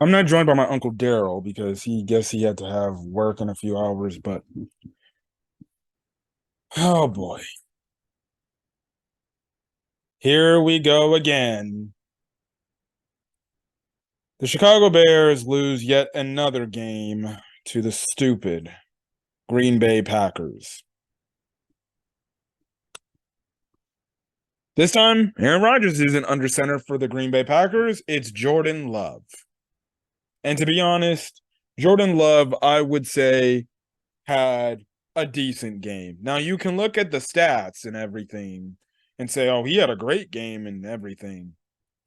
I'm not joined by my Uncle Daryl because he had to have work in a few hours, but oh boy. Here we go again. The Chicago Bears lose yet another game to the stupid Green Bay Packers. This time, Aaron Rodgers isn't under center for the Green Bay Packers. It's Jordan Love. And to be honest, Jordan Love, I would say, had a decent game. Now, you can look at the stats and everything and say, oh, he had a great game and everything.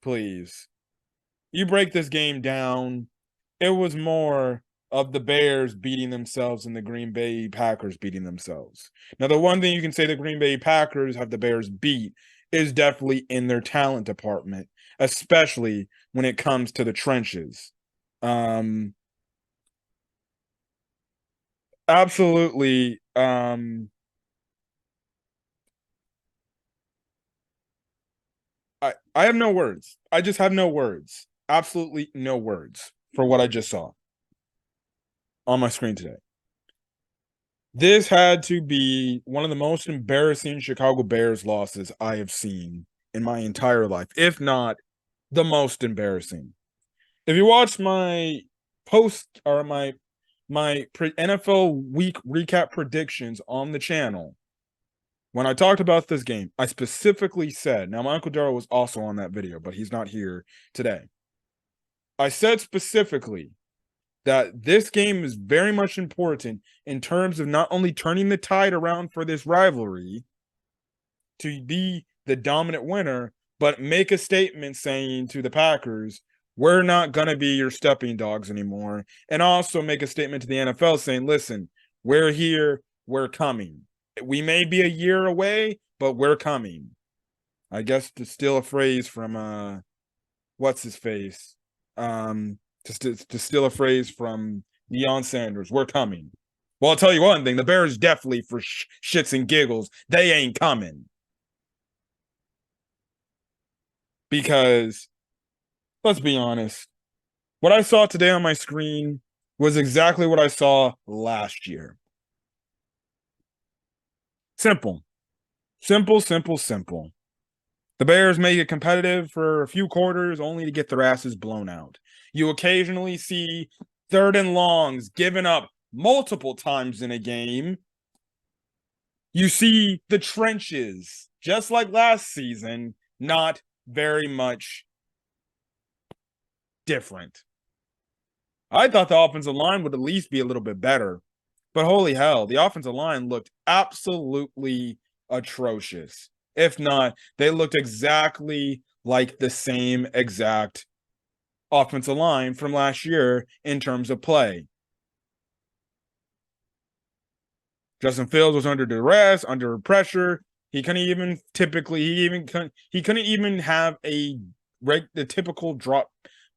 Please. You break this game down, it was more of the Bears beating themselves and the Green Bay Packers beating themselves. Now, the one thing you can say the Green Bay Packers have the Bears beat is definitely in their talent department, especially when it comes to the trenches. Um, absolutely. I have no words. I just have no words. Absolutely no words for what I just saw on my screen today. This had to be one of the most embarrassing Chicago Bears losses I have seen in my entire life, if not the most embarrassing. If you watch my post or my NFL week recap predictions on the channel, when I talked about this game, I specifically said, now my Uncle Daryl was also on that video, but he's not here today. I said specifically that this game is very much important in terms of not only turning the tide around for this rivalry to be the dominant winner, but make a statement saying to the Packers, we're not going to be your stepping dogs anymore. And also make a statement to the NFL saying, listen, we're here, we're coming. We may be a year away, but we're coming. I guess to steal a phrase from what's his face? To steal a phrase from Deion Sanders, we're coming. Well, I'll tell you one thing: the Bears definitely, for shits and giggles, they ain't coming because let's be honest, what I saw today on my screen was exactly what I saw last year. Simple, simple, simple, simple. The Bears make it competitive for a few quarters only to get their asses blown out. You occasionally see third and longs given up multiple times in a game. You see the trenches, just like last season, not very much different. I thought the offensive line would at least be a little bit better, but holy hell, the offensive line looked absolutely atrocious. If not, they looked exactly like the same exact offensive line from last year in terms of play. Justin Fields was under duress, under pressure. He couldn't even he couldn't even have the typical drop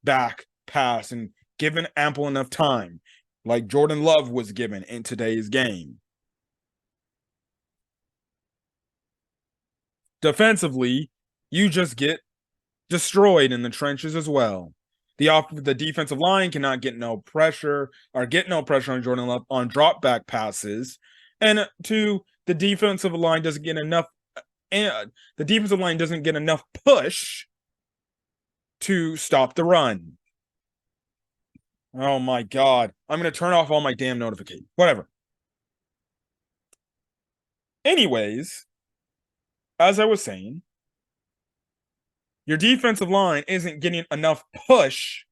back pass and given ample enough time, like Jordan Love was given in today's game. Defensively, you just get destroyed in the trenches as well. The defensive line cannot get no pressure or get no pressure on Jordan Love on drop back passes, and the defensive line doesn't get enough. And the defensive line doesn't get enough push to stop the run. Oh my God. I'm going to turn off all my damn notifications. Whatever. Anyways, as I was saying, your defensive line isn't getting enough push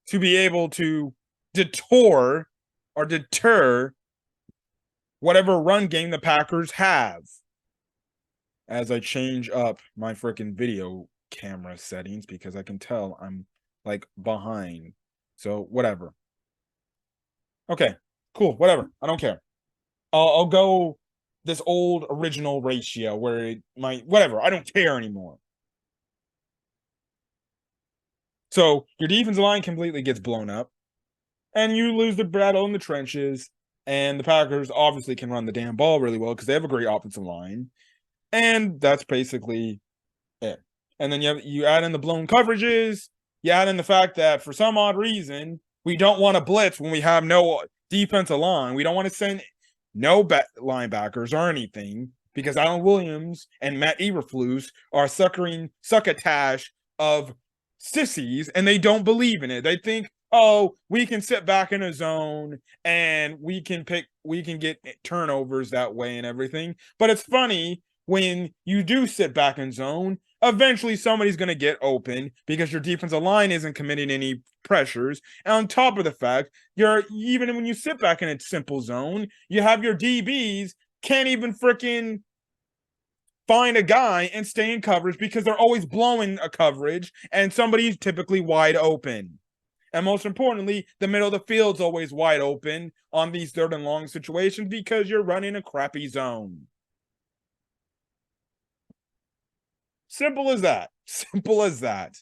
to be able to deter whatever run game the Packers have. As I change up my freaking video camera settings because I can tell I'm like behind. So whatever. Okay, cool, whatever. I don't care. I'll go this old original ratio where it might whatever. I don't care anymore. So your defensive line completely gets blown up, and you lose the battle in the trenches. And the Packers obviously can run the damn ball really well because they have a great offensive line, and that's basically it. And then you add in the blown coverages, You add in the fact that for some odd reason, we don't want to blitz when we have no defensive line. We don't want to send no linebackers or anything because Alan Williams and Matt Eberflus are succotash of sissies and they don't believe in it. They think, oh, we can sit back in a zone and we can get turnovers that way and everything. But it's funny when you do sit back in zone, eventually somebody's going to get open because your defensive line isn't committing any pressures. And on top of the fact, even when you sit back in a simple zone, you have your DBs can't even freaking find a guy and stay in coverage because they're always blowing a coverage and somebody's typically wide open. And most importantly, the middle of the field's always wide open on these third and long situations because you're running a crappy zone. Simple as that. Simple as that.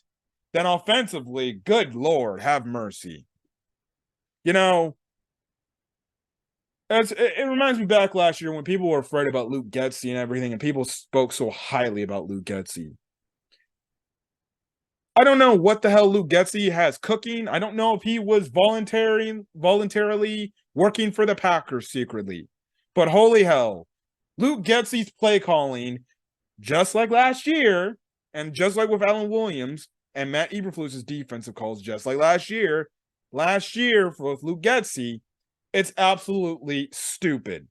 Then offensively, good Lord, have mercy. You know, it reminds me back last year when people were afraid about Luke Getsy and everything, and people spoke so highly about Luke Getsy. I don't know what the hell Luke Getsy has cooking. I don't know if he was voluntarily working for the Packers secretly. But holy hell, Luke Getsy's play calling, just like last year, and just like with Alan Williams and Matt Eberflus's defensive calls, just like last year with Luke Getsy, it's absolutely stupid.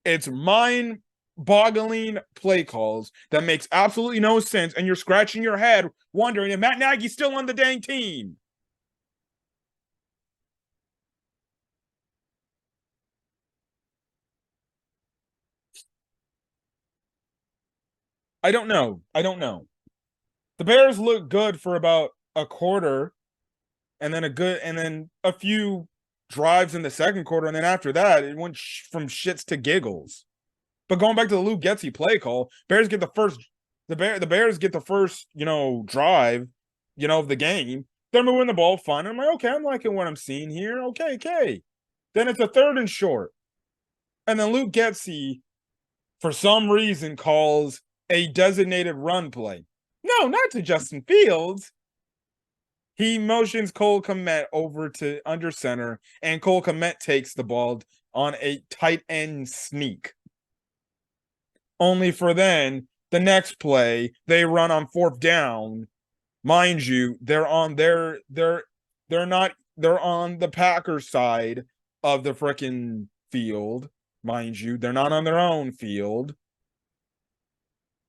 It's mind-boggling play calls that makes absolutely no sense, and you're scratching your head wondering if Matt Nagy's still on the dang team. I don't know. The Bears look good for about a quarter, and then a few drives in the second quarter, and then after that, it went from shits to giggles. But going back to the Luke Getsy play call, Bears get the first drive, of the game. They're moving the ball fun. I'm like, okay, I'm liking what I'm seeing here. Okay. Then it's a third and short. And then Luke Getsy, for some reason, calls a designated run play. No, not to Justin Fields. He motions Cole Kmet over to under center, and Cole Kmet takes the ball on a tight end sneak. Only for then, the next play, they run on fourth down. Mind you, they're on the Packers side of the frickin' field. Mind you, they're not on their own field.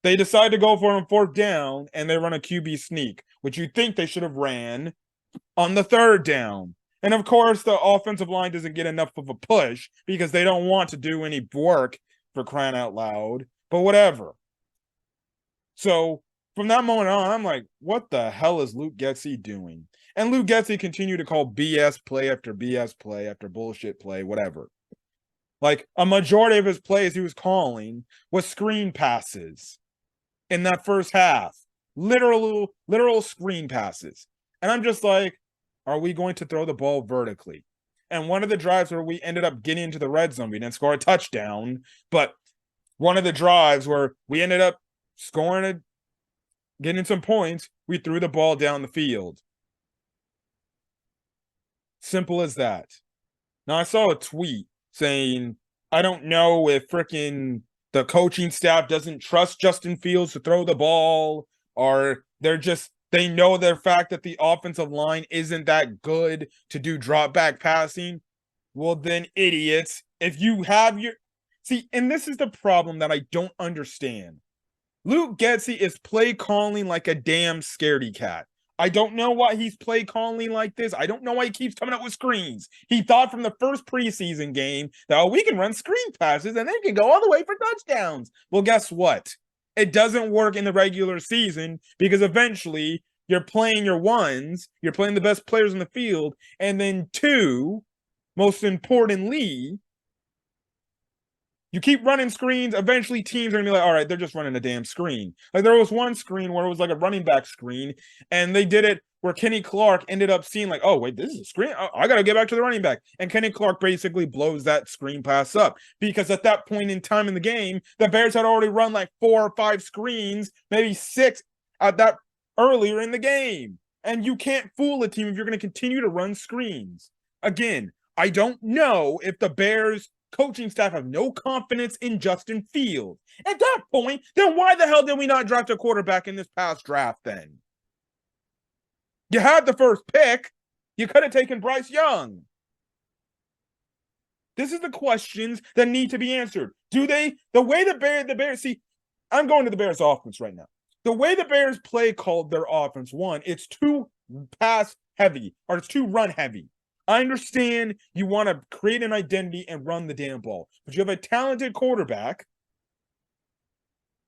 They decide to go for it on fourth down, and they run a QB sneak, which you'd think they should have ran on the third down. And of course, the offensive line doesn't get enough of a push because they don't want to do any work, for crying out loud. But whatever. So from that moment on, I'm like, what the hell is Luke Getsy doing? And Luke Getsy continued to call BS play after BS play after bullshit play, whatever. Like a majority of his plays he was calling was screen passes in that first half. Literal screen passes. And I'm just like, are we going to throw the ball vertically? And one of the drives where we ended up getting into the red zone, we didn't score a touchdown, but one of the drives where we ended up getting some points, we threw the ball down the field. Simple as that. Now, I saw a tweet saying, I don't know if freaking the coaching staff doesn't trust Justin Fields to throw the ball, or they know the fact that the offensive line isn't that good to do drop back passing. Well, then, idiots, if you have see, and this is the problem that I don't understand. Luke Getsy is play calling like a damn scaredy cat. I don't know why he's play calling like this. I don't know why he keeps coming up with screens. He thought from the first preseason game that, we can run screen passes and they can go all the way for touchdowns. Well, guess what? It doesn't work in the regular season because eventually you're playing your ones, you're playing the best players in the field, and then two, most importantly, you keep running screens, eventually teams are going to be like, all right, they're just running a damn screen. Like there was one screen where it was like a running back screen, and they did it where Kenny Clark ended up seeing like, oh, wait, this is a screen. I got to get back to the running back. And Kenny Clark basically blows that screen pass up because at that point in time in the game, the Bears had already run like 4 or 5 screens, maybe 6 at that earlier in the game. And you can't fool a team if you're going to continue to run screens. Again, I don't know if the Bears coaching staff have no confidence in Justin Fields. At that point, then why the hell did we not draft a quarterback in this past draft then? You had the first pick. You could have taken Bryce Young. This is the questions that need to be answered. The way the Bears, see, I'm going to the Bears offense right now. The way the Bears called their offense, one, it's too pass heavy or it's too run heavy. I understand you want to create an identity and run the damn ball, but you have a talented quarterback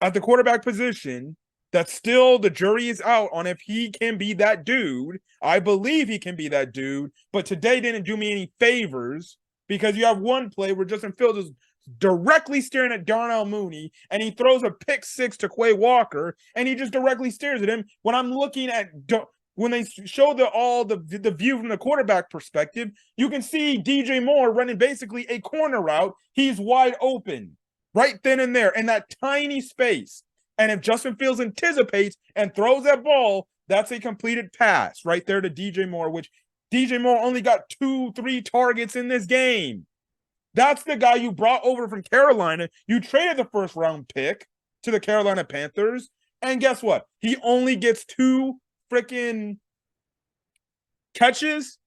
at the quarterback position that still the jury is out on if he can be that dude. I believe he can be that dude, but today didn't do me any favors because you have one play where Justin Fields is directly staring at Darnell Mooney, and he throws a pick six to Quay Walker, and he just directly stares at him. When I'm looking at when they show the view from the quarterback perspective, you can see DJ Moore running basically a corner route. He's wide open right then and there in that tiny space. And if Justin Fields anticipates and throws that ball, that's a completed pass right there to DJ Moore, which DJ Moore only got 2-3 targets in this game. That's the guy you brought over from Carolina. You traded the first round pick to the Carolina Panthers. And guess what? He only gets 2 freaking catches.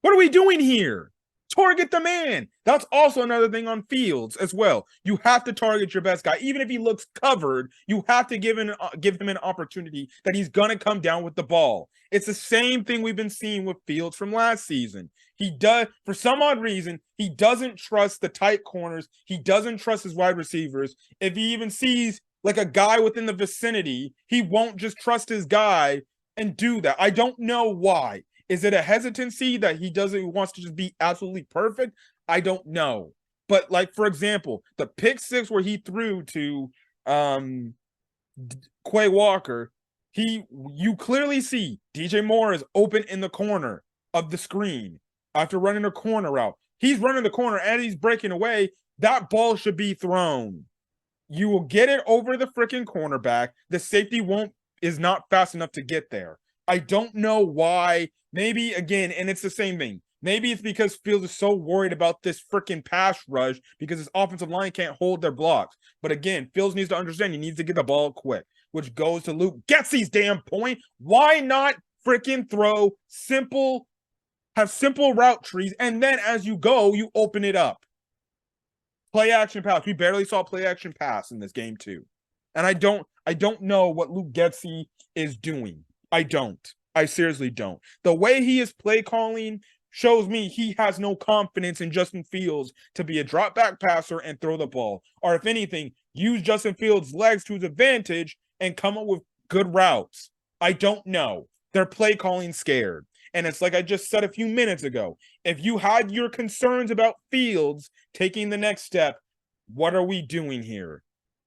What are we doing here? Target the man. That's also another thing on Fields as well. You have to target your best guy. Even if he looks covered, you have to give him an opportunity that he's going to come down with the ball. It's the same thing we've been seeing with Fields from last season. He does, for some odd reason, he doesn't trust the tight corners. He doesn't trust his wide receivers. If he even sees like a guy within the vicinity, he won't just trust his guy and do that. I don't know why. Is it a hesitancy that he wants to just be absolutely perfect? I don't know. But like, for example, the pick six where he threw to Quay Walker, you clearly see DJ Moore is open in the corner of the screen after running a corner route. He's running the corner and he's breaking away. That ball should be thrown. You will get it over the freaking cornerback. The safety is not fast enough to get there. I don't know why. Maybe, again, and it's the same thing. Maybe it's because Fields is so worried about this freaking pass rush because his offensive line can't hold their blocks. But again, Fields needs to understand he needs to get the ball quick, which goes to Luke Getsy's damn point. Why not freaking have simple route trees, and then as you go, you open it up. Play action pass. We barely saw play action pass in this game too. And I don't know what Luke Getsy is doing. I seriously don't. The way he is play calling shows me he has no confidence in Justin Fields to be a drop back passer and throw the ball. Or if anything, use Justin Fields' legs to his advantage and come up with good routes. I don't know. They're play calling scared. And it's like I just said a few minutes ago. If you had your concerns about Fields taking the next step, what are we doing here?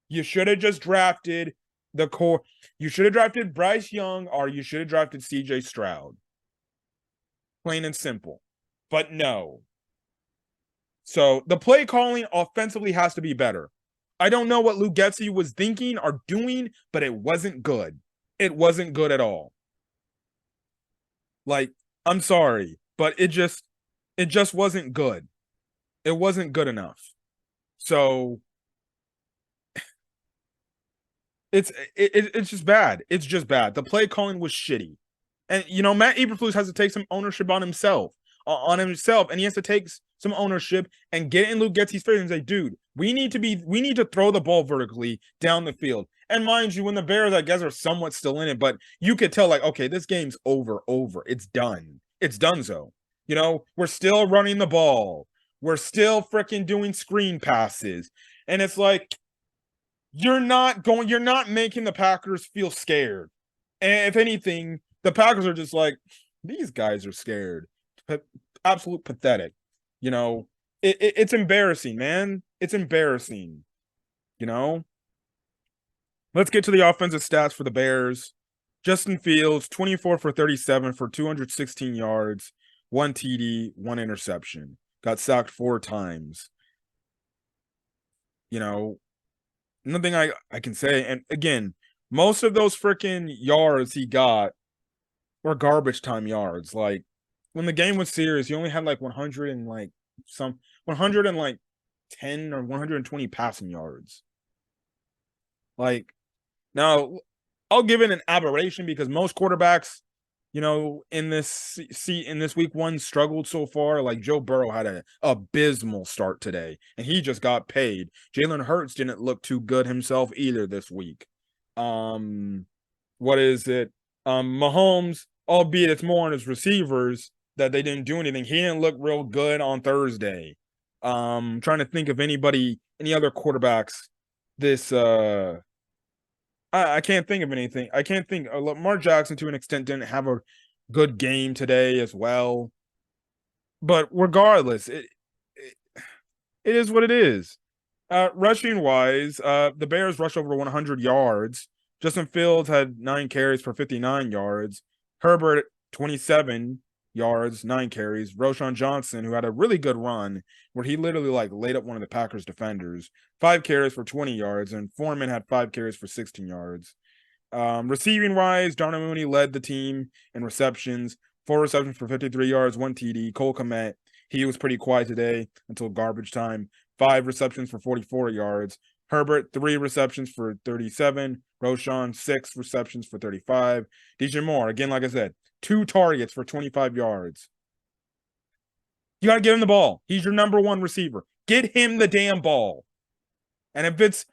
You should have just drafted the core. You should have drafted Bryce Young or you should have drafted CJ Stroud. Plain and simple. But no. So the play calling offensively has to be better. I don't know what Luke Getsy was thinking or doing, but it wasn't good. It wasn't good at all. Like, I'm sorry, but it just wasn't good. It wasn't good enough. So it's just bad. It's just bad. The play calling was shitty. And Matt Eberflus has to take some ownership on himself, and he has to take some ownership and get in Luke Getsy's face and say, dude, we need to throw the ball vertically down the field. And mind you, when the Bears, I guess, are somewhat still in it, but you could tell, like, okay, this game's over. It's done. It's donezo. We're still running the ball. We're still freaking doing screen passes. And it's like, you're not making the Packers feel scared. And if anything, the Packers are just like, these guys are scared. Absolute pathetic. It's embarrassing, man. It's embarrassing. Let's get to the offensive stats for the Bears. Justin Fields, 24 for 37 for 216 yards, 1 TD, 1 interception. Got sacked 4 times. Nothing I can say. And again, most of those freaking yards he got or garbage time yards. Like when the game was serious, he only had like 100 and like some 100 and like 10 or 120 passing yards. Like now, I'll give it an aberration because most quarterbacks, in this in this week one struggled so far. Like Joe Burrow had an abysmal start today, and he just got paid. Jalen Hurts didn't look too good himself either this week. What is it? Mahomes, albeit it's more on his receivers that they didn't do anything. He didn't look real good on Thursday. Trying to think of any other quarterbacks this I can't think of anything. I can't think. Lamar Jackson, to an extent, didn't have a good game today as well. But regardless, it, it is what it is. Rushing wise, the Bears rushed over 100 yards. Justin Fields had 9 carries for 59 yards. Herbert 27 yards, 9 carries. Roschon Johnson, who had a really good run where he literally like laid up one of the Packers defenders, 5 carries for 20 yards, and Foreman had 5 carries for 16 yards. Receiving wise, Darnell Mooney led the team in receptions, 4 receptions for 53 yards, 1 TD. Cole Kmet, he was pretty quiet today until garbage time, 5 receptions for 44 yards. Herbert, 3 receptions for 37. Roschon, 6 receptions for 35. DJ Moore, again, like I said, 2 targets for 25 yards. You got to give him the ball. He's your number 1 receiver. Get him the damn ball. And if it's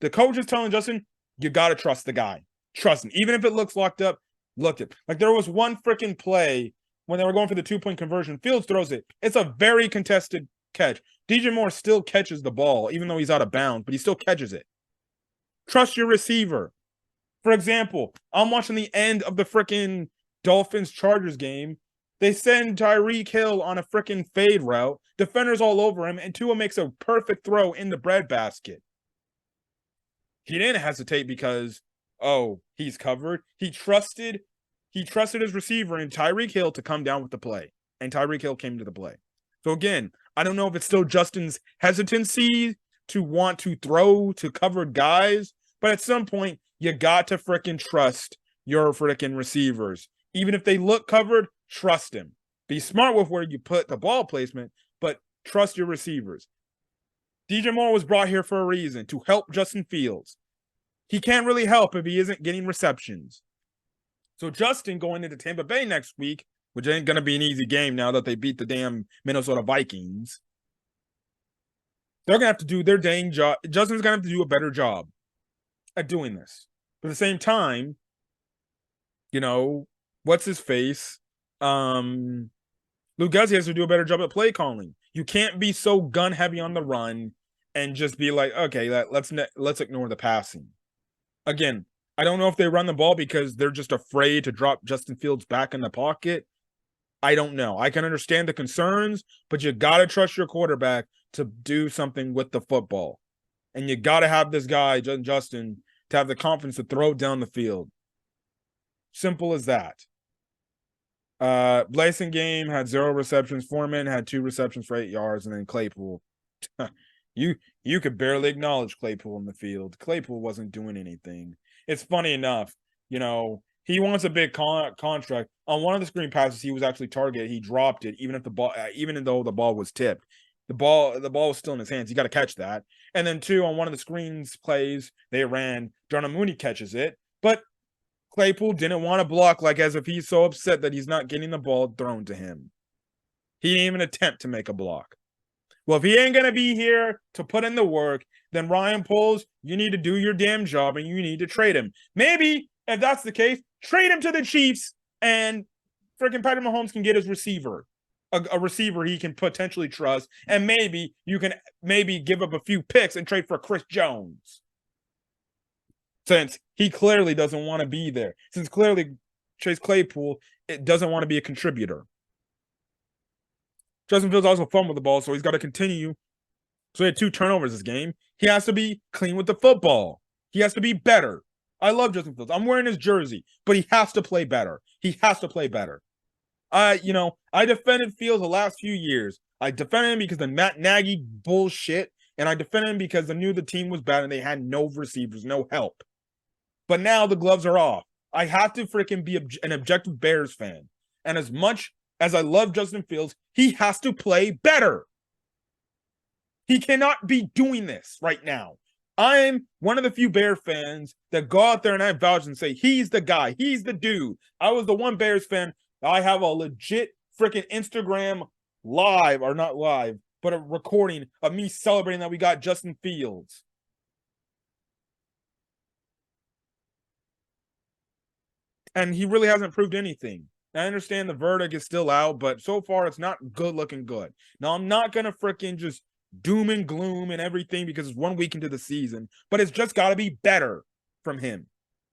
the coach is telling Justin, you got to trust the guy. Trust him. Even if it looks locked up, look it. Like there was one freaking play when they were going for the 2-point conversion. Fields throws it. It's a very contested catch. DJ Moore still catches the ball, even though he's out of bounds, but he still catches it. Trust your receiver. For example, I'm watching the end of the freaking Dolphins-Chargers game. They send Tyreek Hill on a freaking fade route. Defenders all over him, and Tua makes a perfect throw in the breadbasket. He didn't hesitate because, he's covered. He trusted his receiver and Tyreek Hill to come down with the play, and Tyreek Hill came to the play. So again, I don't know if it's still Justin's hesitancy to want to throw to covered guys, but at some point, you got to freaking trust your freaking receivers. Even if they look covered, trust him. Be smart with where you put the ball placement, but trust your receivers. DJ Moore was brought here for a reason, to help Justin Fields. He can't really help if he isn't getting receptions. So Justin going into Tampa Bay next week, which ain't going to be an easy game now that they beat the damn Minnesota Vikings. They're going to have to do their dang job. Justin's going to have to do a better job at doing this. But at the same time, what's his face? Luke Getsy has to do a better job at play calling. You can't be so gun heavy on the run and just be like, okay, let's ignore the passing. Again, I don't know if they run the ball because they're just afraid to drop Justin Fields back in the pocket. I don't know. I can understand the concerns, but you got to trust your quarterback to do something with the football. And you got to have this guy, Justin, to have the confidence to throw down the field. Simple as that. Blasingame had 0 receptions. Foreman had 2 receptions for 8 yards. And then Claypool. You could barely acknowledge Claypool in the field. Claypool wasn't doing anything. It's funny enough, he wants a big contract. On one of the screen passes, he was actually targeted. He dropped it, even though the ball was tipped. The ball was still in his hands. You got to catch that. And then 2, on one of the screens plays they ran, Darnell Mooney catches it, but Claypool didn't want to block, like as if he's so upset that he's not getting the ball thrown to him. He didn't even attempt to make a block. Well, if he ain't going to be here to put in the work, then Ryan Poles, you need to do your damn job and you need to trade him. Maybe, if that's the case, trade him to the Chiefs and freaking Patrick Mahomes can get his receiver, a receiver he can potentially trust, and maybe you can give up a few picks and trade for Chris Jones. Since he clearly doesn't want to be there. Since clearly Chase Claypool doesn't want to be a contributor. Justin Fields also fumbled the ball, so he's got to continue. So he had 2 turnovers this game. He has to be clean with the football. He has to be better. I love Justin Fields. I'm wearing his jersey, but he has to play better. He has to play better. I defended Fields the last few years. I defended him because of Matt Nagy bullshit, and I defended him because I knew the team was bad and they had no receivers, no help. But now the gloves are off. I have to freaking be an objective Bears fan. And as much as I love Justin Fields, he has to play better. He cannot be doing this right now. I'm one of the few Bears fans that go out there and I vouch and say, he's the guy. He's the dude. I was the one Bears fan. I have a legit freaking Instagram live, or not live, but a recording of me celebrating that we got Justin Fields. And he really hasn't proved anything. I understand the verdict is still out, but so far it's not good looking good. Now, I'm not going to freaking just doom and gloom and everything because it's 1 week into the season, but it's just got to be better from him.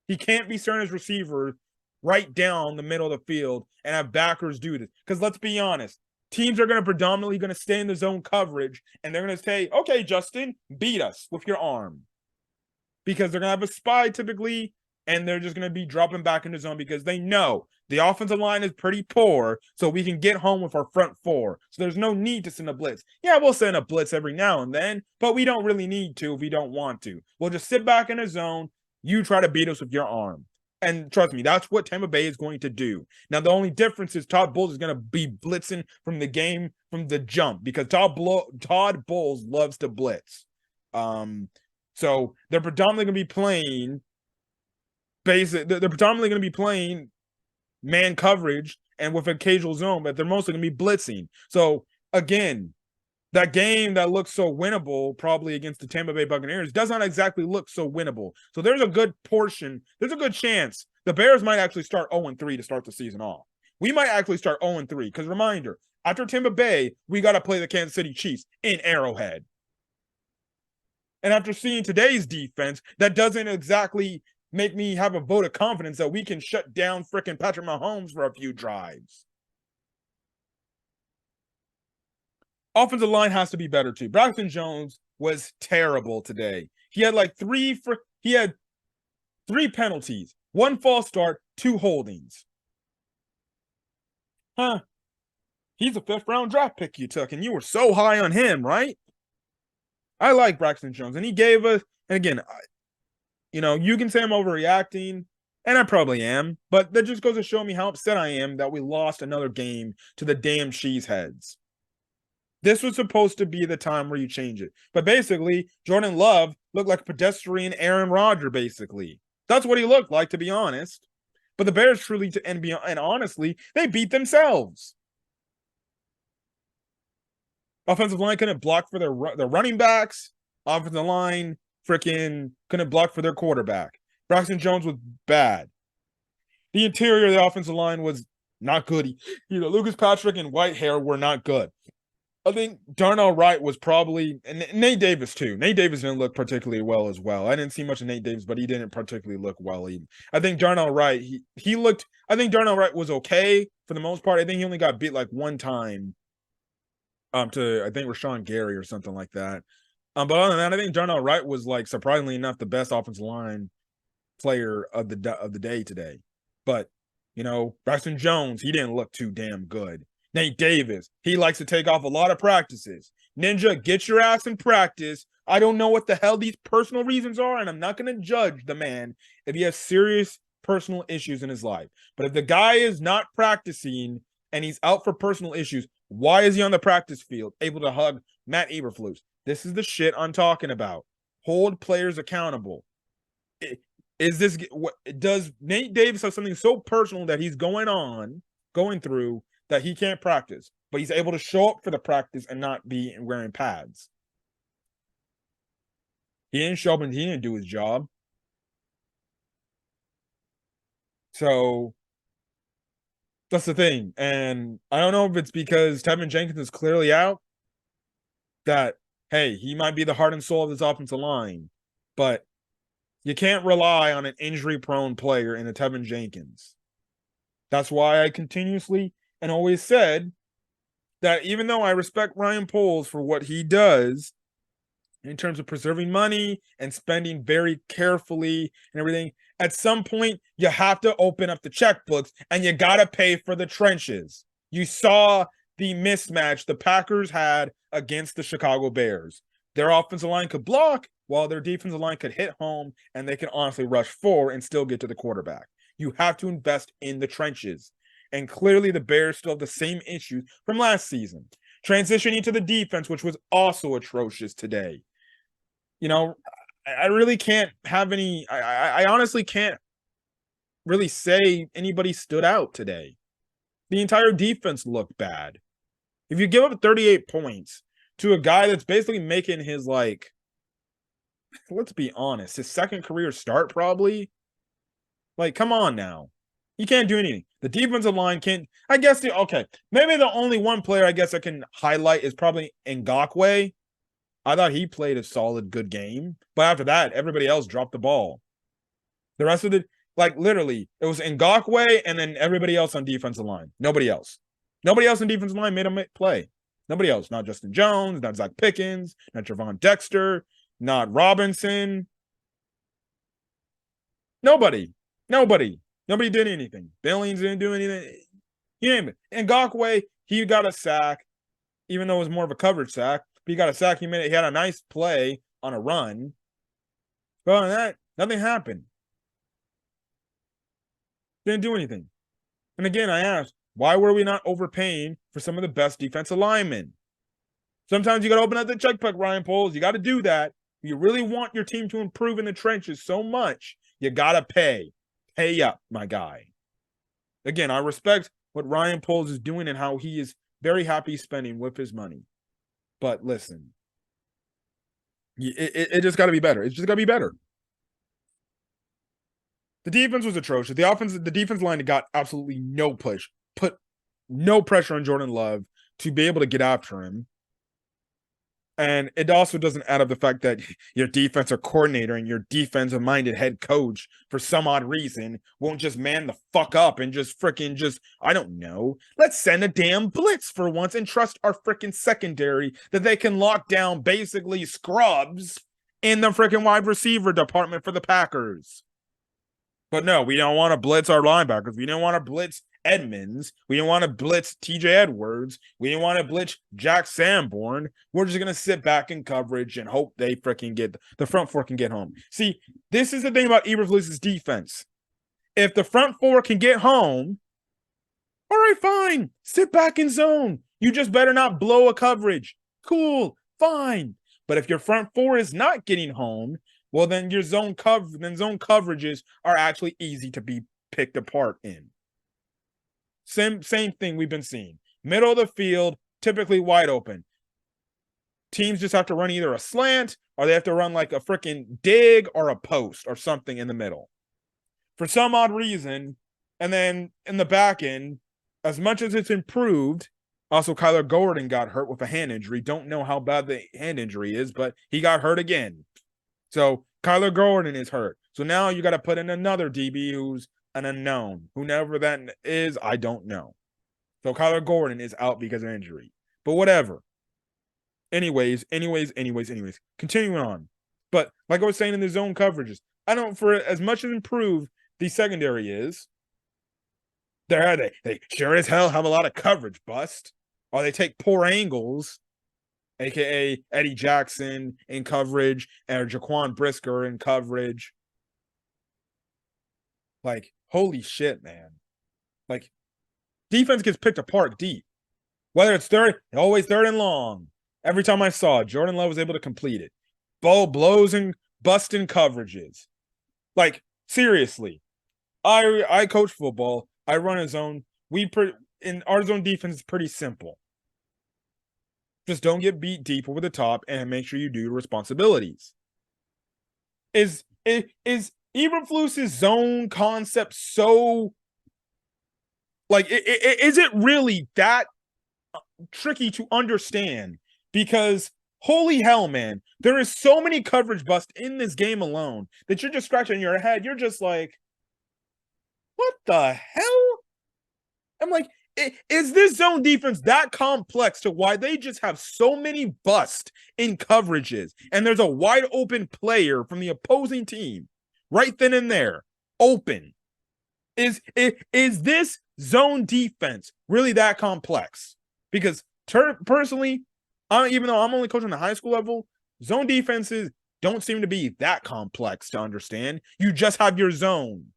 He can't be starting his receiver right down the middle of the field and have backers do this. Because let's be honest, teams are going to predominantly going to stay in the zone coverage, and they're going to say, okay, Justin, beat us with your arm. Because they're going to have a spy typically, and they're just going to be dropping back in the zone because they know the offensive line is pretty poor, so we can get home with our front four. So there's no need to send a blitz. Yeah, we'll send a blitz every now and then, but we don't really need to if we don't want to. We'll just sit back in the zone. You try to beat us with your arm. And trust me, that's what Tampa Bay is going to do. Now, the only difference is Todd Bowles is going to be blitzing from the game, from the jump, because Todd Bowles loves to blitz. So they're predominantly going to be playing they're predominantly going to be playing man coverage and with occasional zone, but they're mostly going to be blitzing. So again, that game that looks so winnable, probably against the Tampa Bay Buccaneers, does not exactly look so winnable. So there's a good chance the Bears might actually start 0-3 to start the season off. We might actually start 0-3 because reminder, after Tampa Bay, we got to play the Kansas City Chiefs in Arrowhead. And after seeing today's defense, that doesn't exactly make me have a vote of confidence that we can shut down frickin' Patrick Mahomes for a few drives. Offensive line has to be better too. Braxton Jones was terrible today. He had three penalties, 1 false start, 2 holdings. Huh. He's a 5th-round draft pick you took, and you were so high on him, right? I like Braxton Jones, and he gave us, and again, you can say I'm overreacting, and I probably am, but that just goes to show me how upset I am that we lost another game to the damn Cheeseheads. This was supposed to be the time where you change it. But basically, Jordan Love looked like pedestrian Aaron Rodgers, basically. That's what he looked like, to be honest. But the Bears truly, and honestly, they beat themselves. Offensive line couldn't block for their running backs. Offensive line freaking couldn't block for their quarterback. Braxton Jones was bad. The interior of the offensive line was not good. Lucas Patrick and Whitehair were not good. I think Darnell Wright was probably, and Nate Davis too. Nate Davis didn't look particularly well as well. I didn't see much of Nate Davis, but he didn't particularly look well either. I think Darnell Wright, I think Darnell Wright was okay for the most part. I think he only got beat like one time to, I think, Rashawn Gary or something like that. But other than that, I think Darnell Wright was, like, surprisingly enough, the best offensive line player of the day today. But, Braxton Jones, he didn't look too damn good. Nate Davis, he likes to take off a lot of practices. Ninja, get your ass in practice. I don't know what the hell these personal reasons are, and I'm not going to judge the man if he has serious personal issues in his life. But if the guy is not practicing and he's out for personal issues, why is he on the practice field able to hug Matt Eberflus? This is the shit I'm talking about. Hold players accountable. Does Nate Davis have something so personal that he's going through that he can't practice, but he's able to show up for the practice and not be wearing pads? He didn't show up and he didn't do his job. So that's the thing. And I don't know if it's because Tevin Jenkins is clearly out that, hey, he might be the heart and soul of this offensive line, but you can't rely on an injury-prone player in a Tevin Jenkins. That's why I continuously and always said that even though I respect Ryan Poles for what he does in terms of preserving money and spending very carefully and everything, at some point you have to open up the checkbooks and you got to pay for the trenches. You saw the mismatch the Packers had against the Chicago Bears. Their offensive line could block while their defensive line could hit home, and they can honestly rush forward and still get to the quarterback. You have to invest in the trenches. And clearly the Bears still have the same issues from last season. Transitioning to the defense, which was also atrocious today. I really can't have any. I honestly can't really say anybody stood out today. The entire defense looked bad. If you give up 38 points to a guy that's basically making his, like, let's be honest, his second career start probably. Like, come on now. You can't do anything. The defensive line can't. I guess okay. Maybe the only one player I guess I can highlight is probably Ngakoue. I thought he played a solid, good game. But after that, everybody else dropped the ball. The rest of literally, it was Ngakoue and then everybody else on defensive line. Nobody else. Nobody else on defensive line made a play. Nobody else. Not Justin Jones, not Zach Pickens, not Javon Dexter, not Robinson. Nobody did anything. Billings didn't do anything. You name it. Ngakoue, he got a sack, even though it was more of a coverage sack. But he got a sack. He had a nice play on a run. But other than that, nothing happened. Didn't do anything. And again, I asked, why were we not overpaying for some of the best defensive linemen? Sometimes you got to open up the checkbook, Ryan Poles. You got to do that. You really want your team to improve in the trenches so much, you got to pay. Pay up, my guy. Again, I respect what Ryan Poles is doing and how he is very happy spending with his money. But listen, it just got to be better. It's just got to be better. The defense was atrocious. The defense line got absolutely no push, put no pressure on Jordan Love to be able to get after him. And it also doesn't add up the fact that your defensive coordinator and your defensive-minded head coach, for some odd reason, won't just man the fuck up and I don't know. Let's send a damn blitz for once and trust our freaking secondary that they can lock down basically scrubs in the freaking wide receiver department for the Packers. But no, we don't want to blitz our linebackers. We don't want to blitz Edmonds. We didn't want to blitz TJ Edwards. We didn't want to blitz Jack Sanborn. We're just going to sit back in coverage and hope they freaking get the front four can get home. See, this is the thing about Eberflus's defense. If the front four can get home, all right, fine. Sit back in zone. You just better not blow a coverage. Cool, fine. But if your front four is not getting home, well, then your zone coverages are actually easy to be picked apart in. Same thing we've been seeing. Middle of the field, typically wide open. Teams just have to run either a slant or they have to run like a freaking dig or a post or something in the middle. For some odd reason, and then in the back end, as much as it's improved, also Kyler Gordon got hurt with a hand injury. Don't know how bad the hand injury is, but he got hurt again. So Kyler Gordon is hurt. So now you got to put in another DB who's an unknown. Whoever that is, I don't know. So Kyler Gordon is out because of injury. But whatever. Anyways. Continuing on. But like I was saying in the zone coverages, I don't, for as much as improved the secondary is, they sure as hell have a lot of coverage bust. Or they take poor angles, a.k.a. Eddie Jackson in coverage, or Jaquan Brisker in coverage. Like, holy shit, man. Like, defense gets picked apart deep. Whether it's always third and long. Every time I saw it, Jordan Love was able to complete it. Ball blows and busting coverages. Like, seriously. I coach football. I run a zone. In our zone defense is pretty simple. Just don't get beat deep over the top and make sure you do your responsibilities. Is Eberflus's zone concept so, like, is it really that tricky to understand? Because holy hell, man, there is so many coverage busts in this game alone that you're just scratching your head. You're just like, what the hell? I'm like, is this zone defense that complex to why they just have so many busts in coverages and there's a wide open player from the opposing team right then and there, open? Is this zone defense really that complex? Because personally, even though I'm only coaching the high school level, zone defenses don't seem to be that complex to understand. You just have your zone.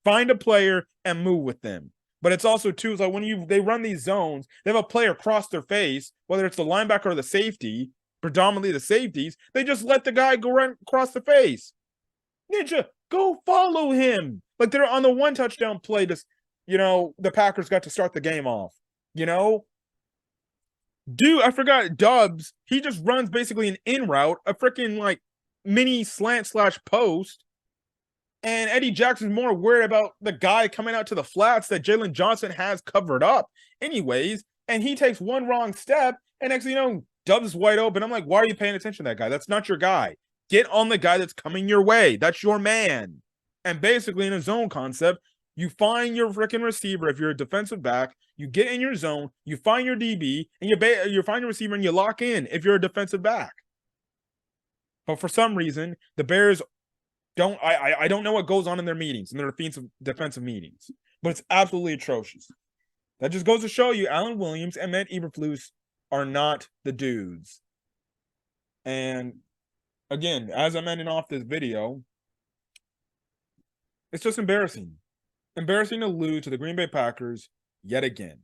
Find a player and move with them. But it's also too, it's like when they run these zones, they have a player cross their face, whether it's the linebacker or the safety, predominantly the safeties, they just let the guy go run across the face. Ninja, go follow him. Like they're on the one touchdown play, just the Packers got to start the game off. Dude, I forgot Dubs. He just runs basically an in route, a freaking like mini slant/post. And Eddie Jackson's more worried about the guy coming out to the flats that Jalen Johnson has covered up, anyways. And he takes one wrong step, and next thing you know, Dubs is wide open. I'm like, why are you paying attention to that guy? That's not your guy. Get on the guy that's coming your way. That's your man. And basically, in a zone concept, you find your freaking receiver. If you're a defensive back, you get in your zone, you find your DB, and you find your receiver, and you lock in if you're a defensive back. But for some reason, the Bears I don't know what goes on in their meetings, in their defensive meetings, but it's absolutely atrocious. That just goes to show you Alan Williams and Matt Eberflus are not the dudes. And again, as I'm ending off this video, it's just embarrassing. Embarrassing to lose to the Green Bay Packers yet again.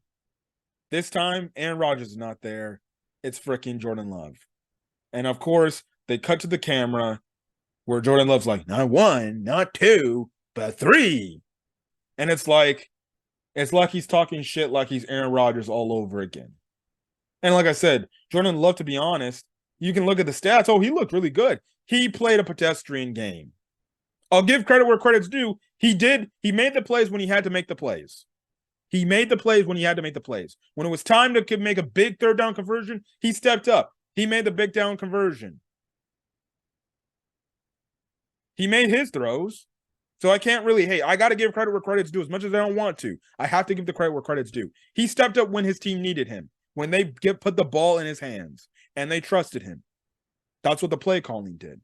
This time, Aaron Rodgers is not there. It's freaking Jordan Love. And of course, they cut to the camera where Jordan Love's like, not one, not two, but three. And it's like he's talking shit like he's Aaron Rodgers all over again. And like I said, Jordan Love, to be honest, you can look at the stats. Oh, he looked really good. He played a pedestrian game. I'll give credit where credit's due. He made the plays when he had to make the plays. He made the plays when he had to make the plays. When it was time to make a big third down conversion, he stepped up. He made the big down conversion. He made his throws. So I can't really I got to give credit where credit's due as much as I don't want to. I have to give the credit where credit's due. He stepped up when his team needed him, when they put the ball in his hands, and they trusted him. That's what the play calling did.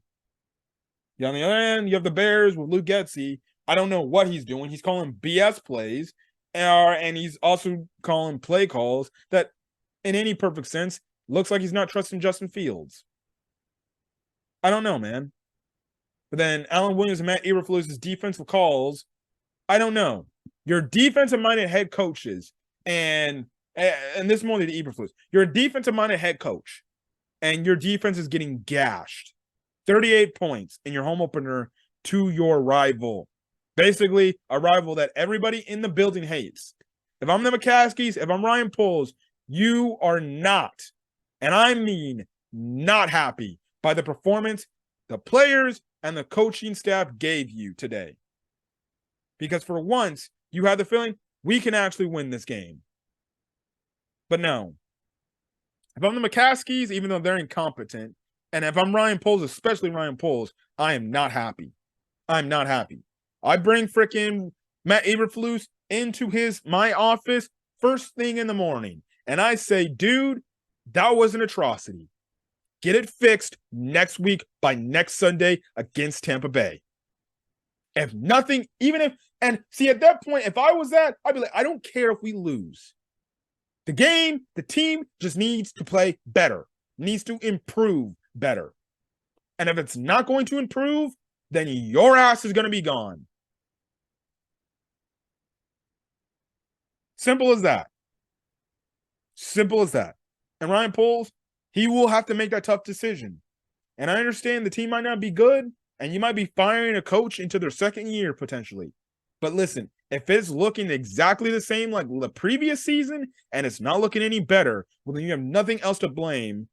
On the other end, you have the Bears with Luke Getsy. I don't know what he's doing. He's calling BS plays, and he's also calling play calls that, in any perfect sense, looks like he's not trusting Justin Fields. I don't know, man. But then Alan Williams and Matt Eberflus's defensive calls, I don't know. Your defensive-minded head coaches, and this is more than Eberflus, you're a defensive-minded head coach, and your defense is getting gashed. 38 points in your home opener to your rival. Basically, a rival that everybody in the building hates. If I'm the McCaskies, if I'm Ryan Poles, you are not, and I mean not happy by the performance the players and the coaching staff gave you today. Because for once, you had the feeling we can actually win this game. But no. If I'm the McCaskies, even though they're incompetent, and if I'm Ryan Poles, especially Ryan Poles, I am not happy. I'm not happy. I bring freaking Matt Eberflus into my office first thing in the morning, and I say, dude, that was an atrocity. Get it fixed next week by next Sunday against Tampa Bay. If nothing, and see, at that point, if I was that, I'd be like, I don't care if we lose. The team just needs to play better, needs to improve better. And if it's not going to improve, then your ass is going to be gone. Simple as that. Simple as that. And Ryan Poles, he will have to make that tough decision. And I understand the team might not be good, and you might be firing a coach into their second year potentially. But listen, if it's looking exactly the same like the previous season and it's not looking any better, well, then you have nothing else to blame.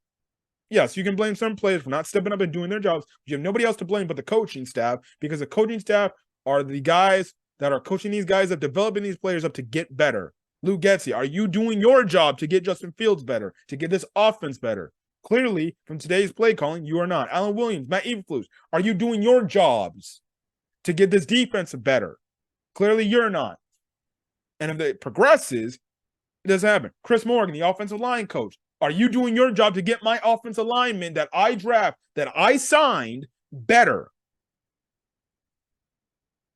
Yes, you can blame some players for not stepping up and doing their jobs. You have nobody else to blame but the coaching staff, because the coaching staff are the guys that are coaching these guys up, developing these players up to get better. Luke Getsy, are you doing your job to get Justin Fields better, to get this offense better? Clearly, from today's play calling, you are not. Alan Williams, Matt Eberflus, are you doing your jobs to get this defense better? Clearly, you're not. And if it progresses, it doesn't happen. Chris Morgan, the offensive line coach, are you doing your job to get my offensive lineman that I draft, that I signed, better?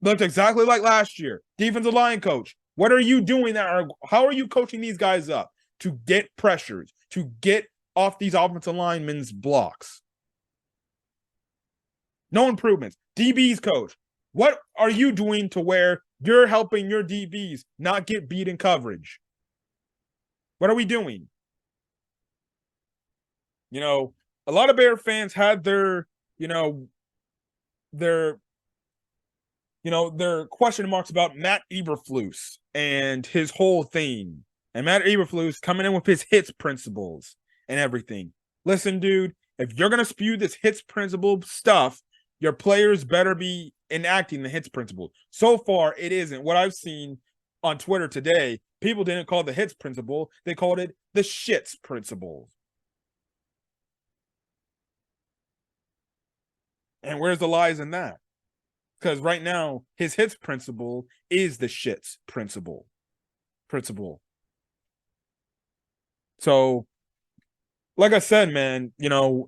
Looked exactly like last year. Defensive line coach, what are you doing how are you coaching these guys up to get pressures, to get off these offensive linemen's blocks? No improvements. DB's coach, what are you doing to where You're helping your DBs not get beat in coverage. What are we doing? You know, a lot of Bear fans had their, you know, their their question marks about Matt Eberflus and his whole thing. And Matt Eberflus coming in with his hits principles and everything. Listen, dude, if you're gonna spew this hits principle stuff, your players better be enacting the hits principle. So far, it isn't. What I've seen on Twitter today, people didn't call it the hits principle; they called it the shits principle. And where's the lies in that? Because right now, his hits principle is the shits principle. So, like I said, man, the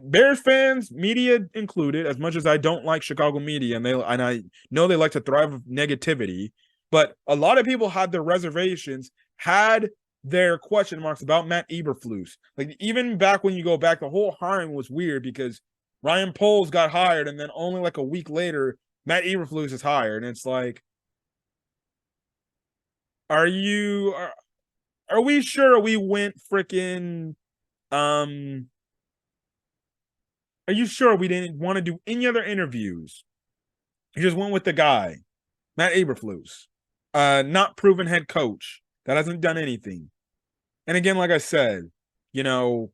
Bears fans, media included, as much as I don't like Chicago media, and I know they like to thrive with negativity, but a lot of people had their reservations, had their question marks about Matt Eberflus. Like, even back when you go back, the whole hiring was weird because Ryan Poles got hired, and then only like a week later, Matt Eberflus is hired, and it's like, are we sure we went freaking are you sure we didn't want to do any other interviews? You just went with the guy, Matt Eberflus, not proven head coach that hasn't done anything. And again, like I said, you know,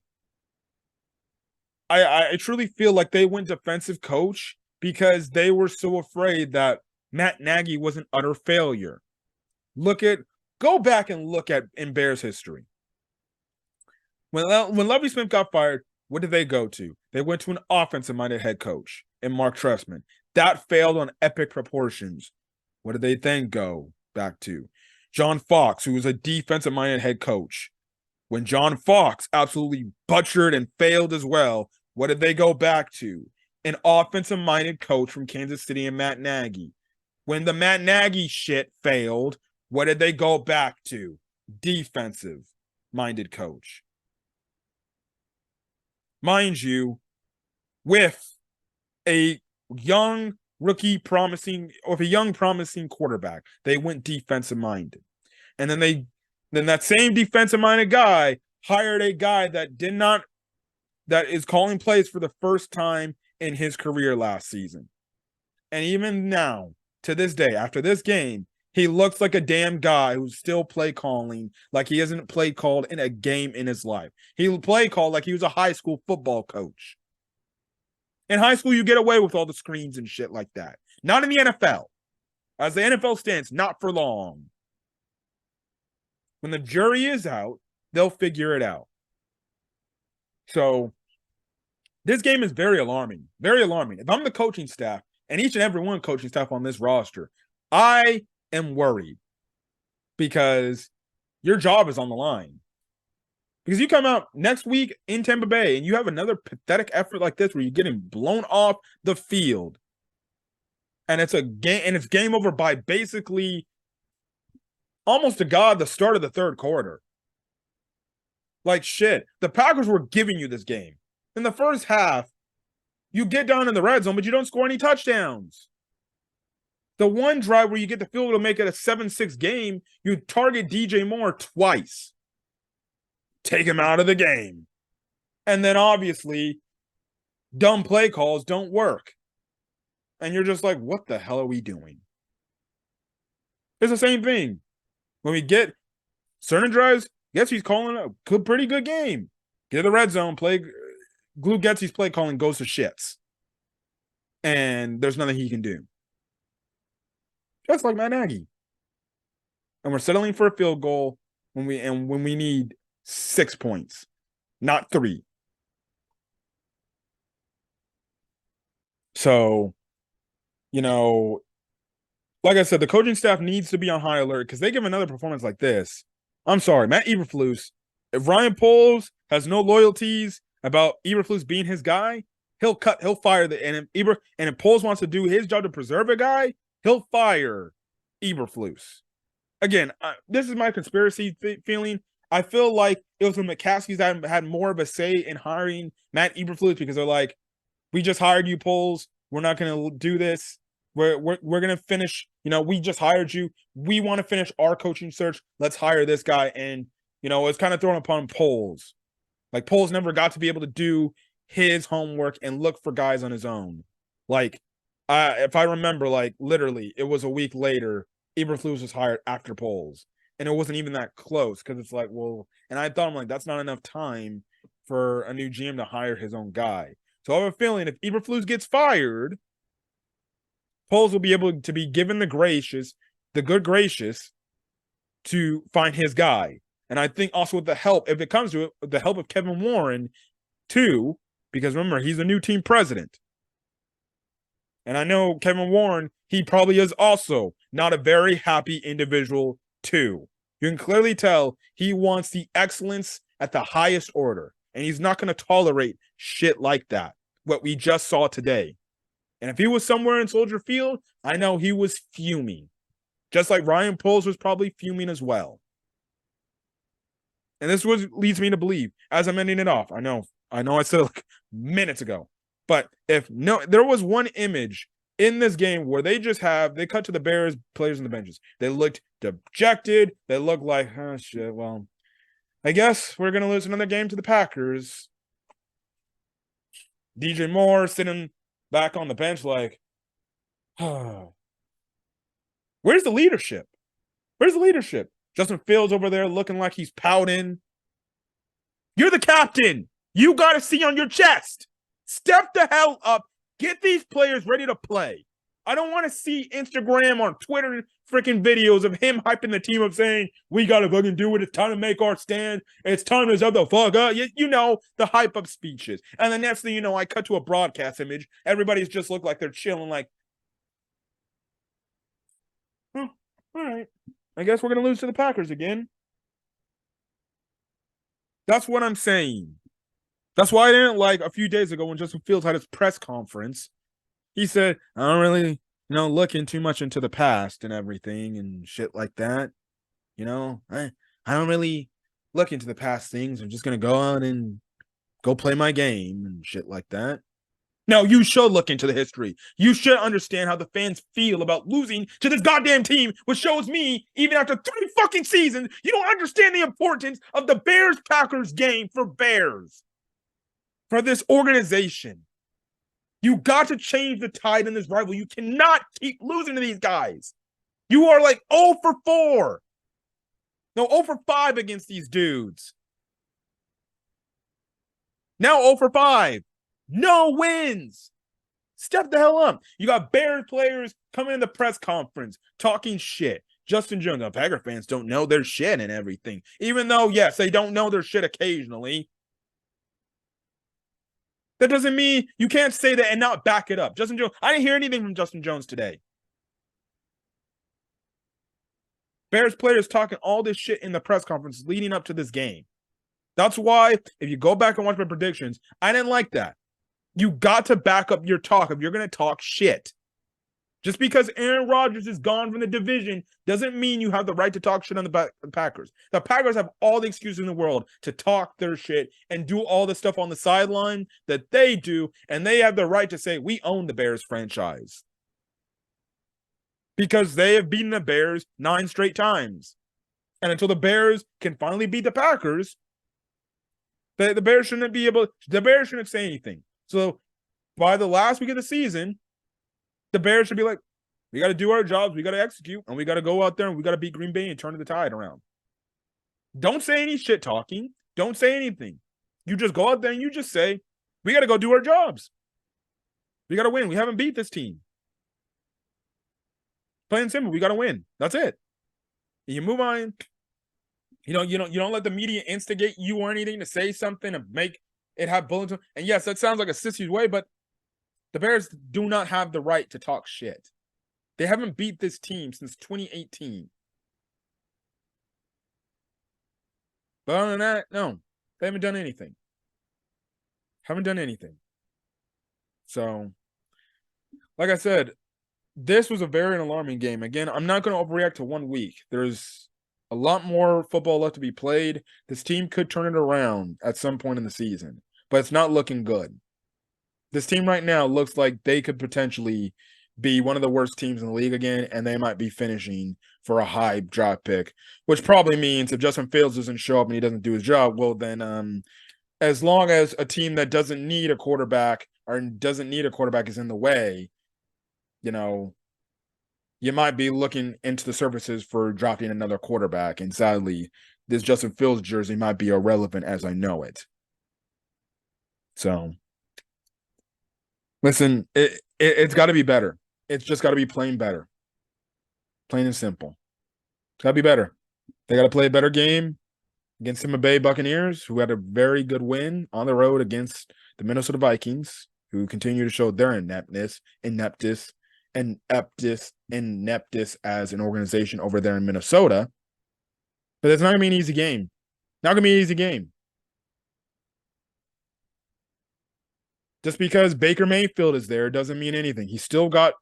I truly feel like they went defensive coach because they were so afraid that Matt Nagy was an utter failure. Go back and look at in Bears history. When Lovie Smith got fired, what did they go to? They went to an offensive-minded head coach in Mark Trestman. That failed on epic proportions. What did they then go back to? John Fox, who was a defensive-minded head coach. When John Fox absolutely butchered and failed as well, what did they go back to? An offensive-minded coach from Kansas City and Matt Nagy. When the Matt Nagy shit failed, what did they go back to? Defensive-minded coach. Mind you, with a young promising quarterback, they went defensive-minded. And then that same defensive-minded guy hired a guy that is calling plays for the first time in his career last season. And even now, to this day, after this game, he looks like a damn guy who's still play calling like he hasn't play called in a game in his life. He play called like he was a high school football coach. In high school, you get away with all the screens and shit like that. Not in the NFL. As the NFL stands, not for long. When the jury is out, they'll figure it out. So, this game is very alarming. Very alarming. If I'm the coaching staff, and each and every one coaching staff on this roster, I am worried because your job is on the line. Because you come out next week in Tampa Bay and you have another pathetic effort like this where you're getting blown off the field. And it's game over by basically almost to God the start of the third quarter. Like shit. The Packers were giving you this game. In the first half, you get down in the red zone, but you don't score any touchdowns. The one drive where you get the field to make it a 7-6 game, you target DJ Moore twice. Take him out of the game. And then obviously, dumb play calls don't work. And you're just like, what the hell are we doing? It's the same thing. When we get certain drives, guess he's calling a pretty good game. Get to the red zone, Glue Getsy's play calling goes to shits. And there's nothing he can do. Just like Matt Nagy. And we're settling for a field goal when we need 6 points, not 3. So, like I said, the coaching staff needs to be on high alert because they give another performance like this. I'm sorry, Matt Eberflus. If Ryan Poles has no loyalties about Eberflus being his guy, he'll fire and if Poles wants to do his job to preserve a guy, he'll fire Eberflus. Again, this is my conspiracy feeling. I feel like it was the McCaskies that had more of a say in hiring Matt Eberflus because they're like, we just hired you, Poles. We're not going to do this. We're gonna finish. We just hired you. We want to finish our coaching search. Let's hire this guy. And it's kind of thrown upon Poles. Like Poles never got to be able to do his homework and look for guys on his own. Like, if I remember, like literally, it was a week later. Eberflus was hired after Poles, and it wasn't even that close because it's like, well, and I thought I'm like, that's not enough time for a new GM to hire his own guy. So I have a feeling if Eberflus gets fired, Poles will be able to be given the good gracious, to find his guy. And I think also with the help, if it comes to it, with the help of Kevin Warren, too, because remember, he's a new team president. And I know Kevin Warren, he probably is also not a very happy individual, too. You can clearly tell he wants the excellence at the highest order. And he's not going to tolerate shit like that, what we just saw today. And if he was somewhere in Soldier Field, I know he was fuming. Just like Ryan Poles was probably fuming as well. And this leads me to believe, as I'm ending it off, I know I said it like minutes ago, but there was one image in this game where they cut to the Bears players in the benches. They looked dejected. They looked like, oh shit, well, I guess we're going to lose another game to the Packers. DJ Moore sitting back on the bench like, oh. Where's the leadership? Where's the leadership? Justin Fields over there looking like he's pouting. You're the captain. You got to see on your chest. Step the hell up. Get these players ready to play. I don't want to see Instagram or Twitter freaking videos of him hyping the team up saying, we got to fucking do it. It's time to make our stand. It's time to shut the fuck up. The hype up speeches. And the next thing you know, I cut to a broadcast image. Everybody's just look like they're chilling like, oh, all right. I guess we're going to lose to the Packers again. That's what I'm saying. That's why I didn't like a few days ago when Justin Fields had his press conference. He said, I don't really, looking too much into the past and everything and shit like that. I don't really look into the past things. I'm just going to go out and go play my game and shit like that. No, you should look into the history. You should understand how the fans feel about losing to this goddamn team, which shows me, even after 3 fucking seasons, you don't understand the importance of the Bears-Packers game for Bears. For this organization. You got to change the tide in this rivalry. You cannot keep losing to these guys. You are like 0 for 4. No, 0 for 5 against these dudes. Now 0 for 5. No wins. Step the hell up. You got Bears players coming in the press conference talking shit. Justin Jones, the Packer fans don't know their shit and everything. Even though, yes, they don't know their shit occasionally. That doesn't mean you can't say that and not back it up. Justin Jones, I didn't hear anything from Justin Jones today. Bears players talking all this shit in the press conference leading up to this game. That's why, if you go back and watch my predictions, I didn't like that. You got to back up your talk if you're going to talk shit. Just because Aaron Rodgers is gone from the division doesn't mean you have the right to talk shit on the Packers. The Packers have all the excuses in the world to talk their shit and do all the stuff on the sideline that they do, and they have the right to say, we own the Bears franchise. Because they have beaten the Bears 9 straight times. And until the Bears can finally beat the Packers, the Bears shouldn't say anything. So by the last week of the season, the Bears should be like, we got to do our jobs, we got to execute, and we got to go out there and we got to beat Green Bay and turn the tide around. Don't say any shit talking. Don't say anything. You just go out there and you just say, we got to go do our jobs. We got to win. We haven't beat this team. Plain and simple, we got to win. That's it. And you move on. You don't let the media instigate you or anything to say something and make it have bullets. And yes, that sounds like a sissy's way, but the Bears do not have the right to talk shit. They haven't beat this team since 2018. But other than that, no. They haven't done anything. Haven't done anything. So, like I said, this was a very alarming game. Again, I'm not going to overreact to 1 week. There's a lot more football left to be played. This team could turn it around at some point in the season, but it's not looking good. This team right now looks like they could potentially be one of the worst teams in the league again, and they might be finishing for a high draft pick, which probably means if Justin Fields doesn't show up and he doesn't do his job, well, then as long as a team that doesn't need a quarterback or doesn't need a quarterback is in the way, you know, you might be looking into the services for drafting another quarterback. And sadly, this Justin Fields jersey might be irrelevant as I know it. So, listen, it's got to be better. It's just got to be plain better. Plain and simple. It's got to be better. They got to play a better game against Tampa Bay Buccaneers, who had a very good win on the road against the Minnesota Vikings, who continue to show their ineptness as an organization over there in Minnesota. But it's not going to be an easy game. Not going to be an easy game. Just because Baker Mayfield is there doesn't mean anything. He's still got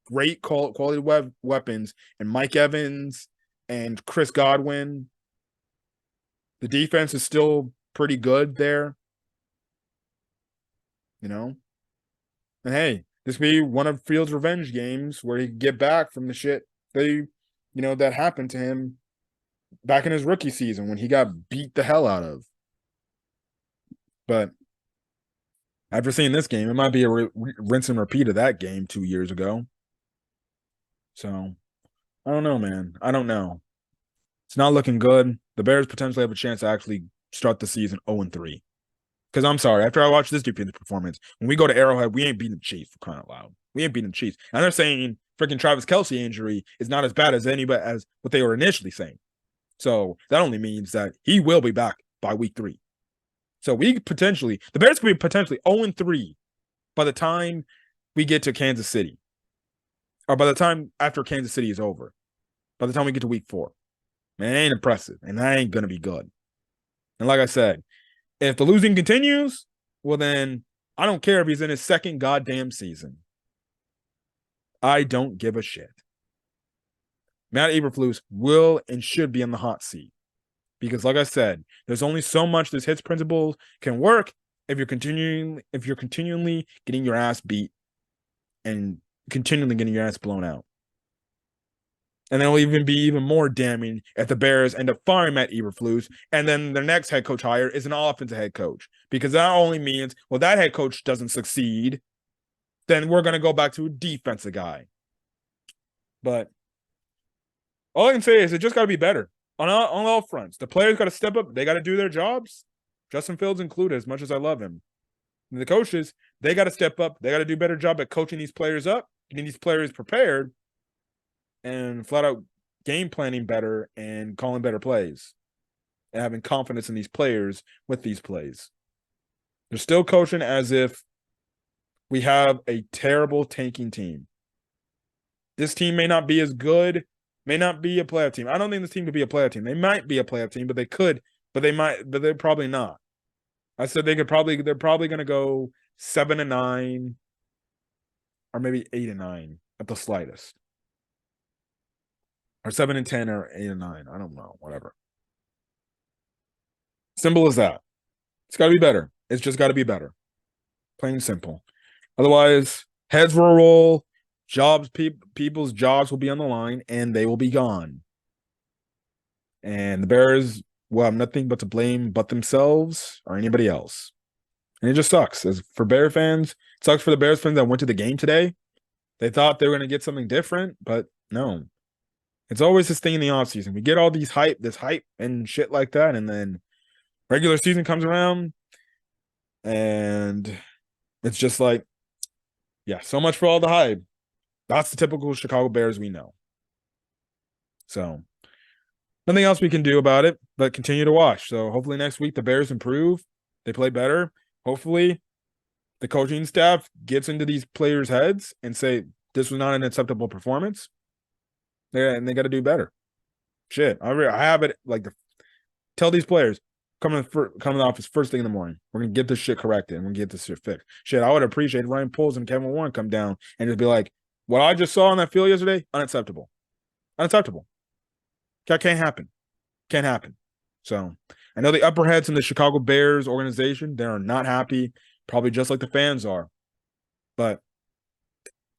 great quality weapons, and Mike Evans and Chris Godwin. The defense is still pretty good there. You know? And hey, this could be one of Fields' revenge games where he can get back from the shit that happened to him back in his rookie season when he got beat the hell out of. But after seeing this game, it might be a rinse and repeat of that game 2 years ago. So, I don't know, man. I don't know. It's not looking good. The Bears potentially have a chance to actually start the season 0-3. Because I'm sorry, after I watch this defensive performance, when we go to Arrowhead, we ain't beating the Chiefs for crying out loud. We ain't beating the Chiefs. And they're saying freaking Travis Kelce injury is not as bad as what they were initially saying. So that only means that he will be back by week 3. So the Bears could be potentially 0-3 by the time we get to Kansas City. Or by the time after Kansas City is over. By the time we get to week 4. Man, it ain't impressive. And that ain't going to be good. And like I said, if the losing continues, well then, I don't care if he's in his second goddamn season. I don't give a shit. Matt Eberflus will and should be in the hot seat. Because like I said, there's only so much this hits principle can work if you're continually getting your ass beat and continually getting your ass blown out. And then it'll even be even more damning if the Bears end up firing Matt Eberflus, and then their next head coach hire is an offensive head coach. Because that only means, well, that head coach doesn't succeed, then we're going to go back to a defensive guy. But all I can say is it just got to be better on all fronts. The players got to step up. They got to do their jobs. Justin Fields included, as much as I love him. And the coaches, they got to step up. They got to do a better job at coaching these players up, getting these players prepared, and flat out game planning better and calling better plays and having confidence in these players with these plays. They're still coaching as if we have a terrible tanking team. This team may not be as good, may not be a playoff team. I don't think this team could be a playoff team. They might be a playoff team, but they could, but they're probably not. I said they're probably going to go 7-9 or maybe 8-9 at the slightest. Or 7-10 or 8-9. I don't know. Whatever. Simple as that. It's got to be better. It's just got to be better. Plain and simple. Otherwise, heads will roll. People's jobs will be on the line, and they will be gone. And the Bears will have nothing but to blame but themselves or anybody else. And it just sucks. As for Bear fans, it sucks for the Bears fans that went to the game today. They thought they were going to get something different, but no. It's always this thing in the offseason. We get all this hype and shit like that, and then regular season comes around, and it's just like, yeah, so much for all the hype. That's the typical Chicago Bears we know. So, nothing else we can do about it but continue to watch. So, hopefully next week the Bears improve. They play better. Hopefully the coaching staff gets into these players' heads and say, this was not an acceptable performance. And they got to do better. Shit, I have it tell these players, come to the office first thing in the morning. We're gonna get this shit corrected and we're gonna get this shit fixed. Shit, I would appreciate Ryan Poles and Kevin Warren come down and just be like, what I just saw on that field yesterday, unacceptable. Unacceptable. That can't happen. Can't happen. So I know the upper heads in the Chicago Bears organization, they are not happy, probably just like the fans are. But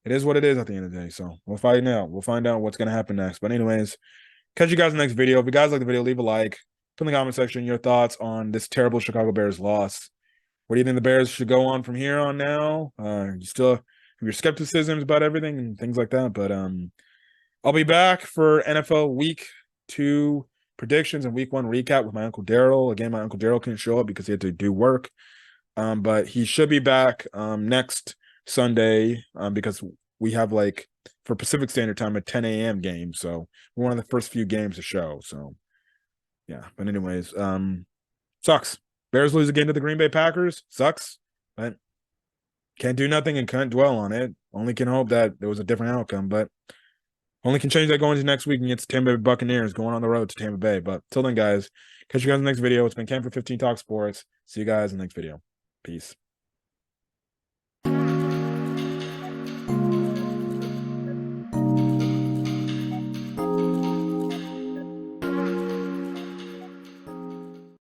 it is what it is at the end of the day. So we'll find out. We'll find out what's gonna happen next. But anyways, catch you guys in the next video. If you guys like the video, leave a like. Put in the comment section your thoughts on this terrible Chicago Bears loss. What do you think the Bears should go on from here on now? You still have your skepticisms about everything and things like that. But I'll be back for NFL Week 2 predictions and Week 1 recap with my Uncle Daryl. Again, my Uncle Daryl couldn't show up because he had to do work. But he should be back next Sunday because we have like for Pacific Standard Time a 10 a.m. game. So we're one of the first few games to show. So yeah. But anyways, sucks. Bears lose again to the Green Bay Packers. Sucks. But can't do nothing and can't dwell on it. Only can hope that there was a different outcome, but only can change that going into next week and it's Tampa Bay Buccaneers going on the road to Tampa Bay. But till then, guys, catch you guys in the next video. It's been Cam for 15 Talk Sports. See you guys in the next video. Peace.